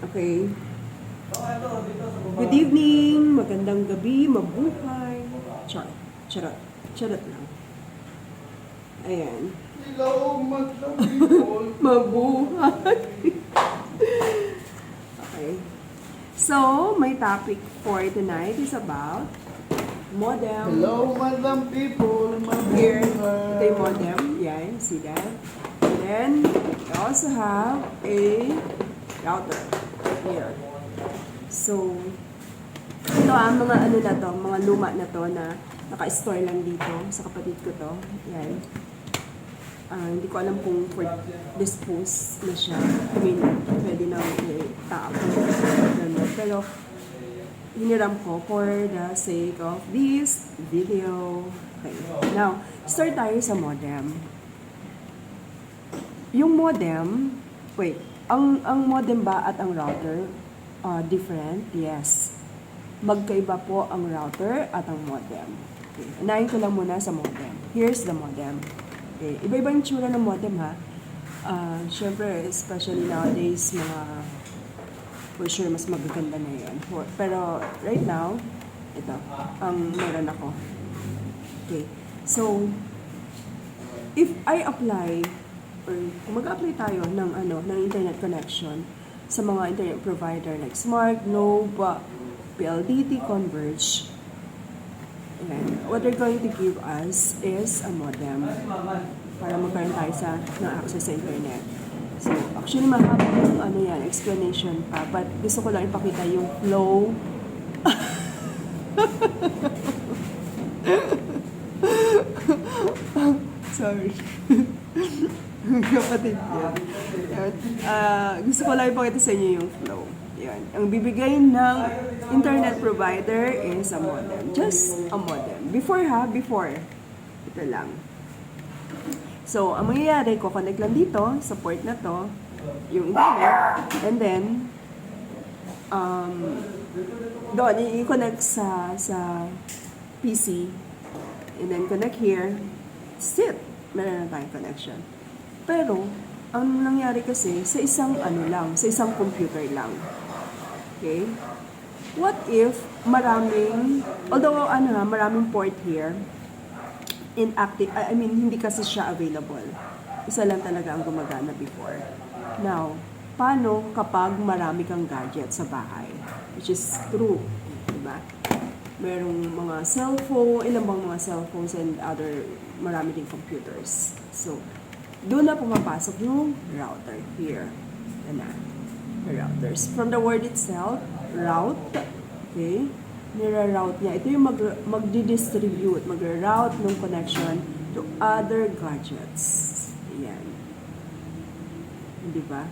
Okay. Good evening, magandang gabi, mabuhay. Charot. Charot lang. Ayan. Hello, madam people. Mabuhay. Okay. So, my topic for tonight is about modem. Hello, madam people. Here, ito yung modem. Yan, see that? And then, we also have a router here. So, ito mga ano na to, mga luma na to na naka-store lang dito sa kapatid ko to. Yan. Hindi ko alam kung for dispose na siya. I mean, pwede na itapon. Pero, hiniram ko for the sake of this video. Okay. Now, start tayo sa modem. Yung modem, wait, ang modem ba at ang router different? Yes. Magkaiba po ang router at ang modem. Okay. Unahin ko lang muna sa modem. Here's the modem. Okay. Iba-iba yung tsura ng modem ha. Siyempre, especially nowadays, for sure, mas magaganda na yun. Pero, right now, ito, ang meron ako. Okay. So, if I apply, or kung mag-apply tayo ng internet connection sa mga internet provider like Smart, Globe, PLDT, Converge, and what they're going to give us is a modem para magkaroon tayo ng access sa internet. So, actually, mahaba yung explanation pa. But gusto ko lang ipakita yung flow. Sorry. Kapatid yan. Gusto ko lang ipakita sa inyo yung flow. Yan. Ang bibigay ng internet provider is a modem. Just a modem. Before. Ito lang. So, ang mangyayari, connect lang dito, sa port na to, yung internet, and then, doon, i-connect sa PC, and then connect here, sit, meron na tayong connection. Pero, ang nangyari kasi, sa isang sa isang computer lang. Okay? What if maraming port here, inactive, hindi kasi siya available. Isa lang talaga ang gumagana before. Now, paano kapag marami kang gadget sa bahay? Which is true, diba? Merong mga cellphone, ilang bang mga cellphones and other, marami ding computers. So, doon na pumapasok yung router here. Yan na, the routers. From the word itself, route, okay? Nira-route niya. Ito yung magdi-distribute, mag-route ng connection to other gadgets. Ayan. Hindi ba?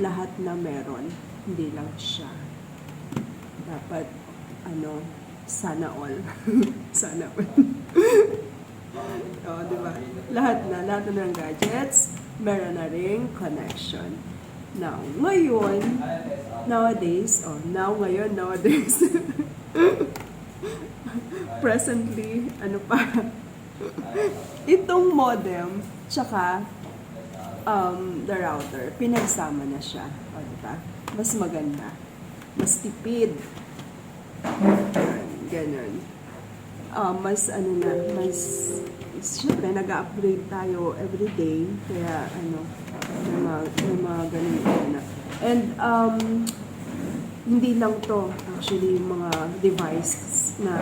Lahat na meron. Hindi lang siya. Dapat, sana all. Sana all. Diba? Lahat na ng gadgets, meron na ring connection. Now, nowadays, presently, itong modem, tsaka, the router, pinagsama na siya. Diba? Mas maganda. Mas tipid. Ganun. Siyempre, nag-upgrade tayo everyday, kaya, may mga ganun. And, hindi lang to, actually, yung mga devices na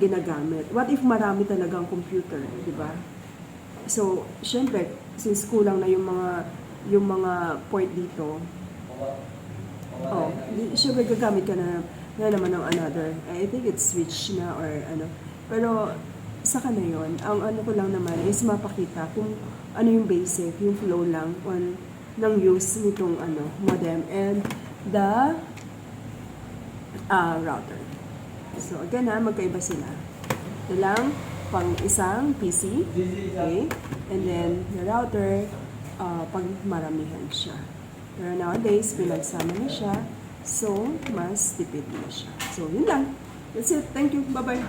ginagamit. What if marami talagang computer, di ba? So, syempre, since kulang na yung mga port dito, syempre gagamit ka na naman ng another. I think it's switch na or Pero, saka na yun. Ang ko lang naman is mapakita kung ano yung basic, yung flow lang ng use nitong modem and the router. So, again magkaiba sila. Ito lang, pang isang PC, okay? And then, the router, pag maramihan siya. Pero nowadays, pinagsama na siya, so, mas tipid na siya. So, yun lang. That's it. Thank you. Bye-bye.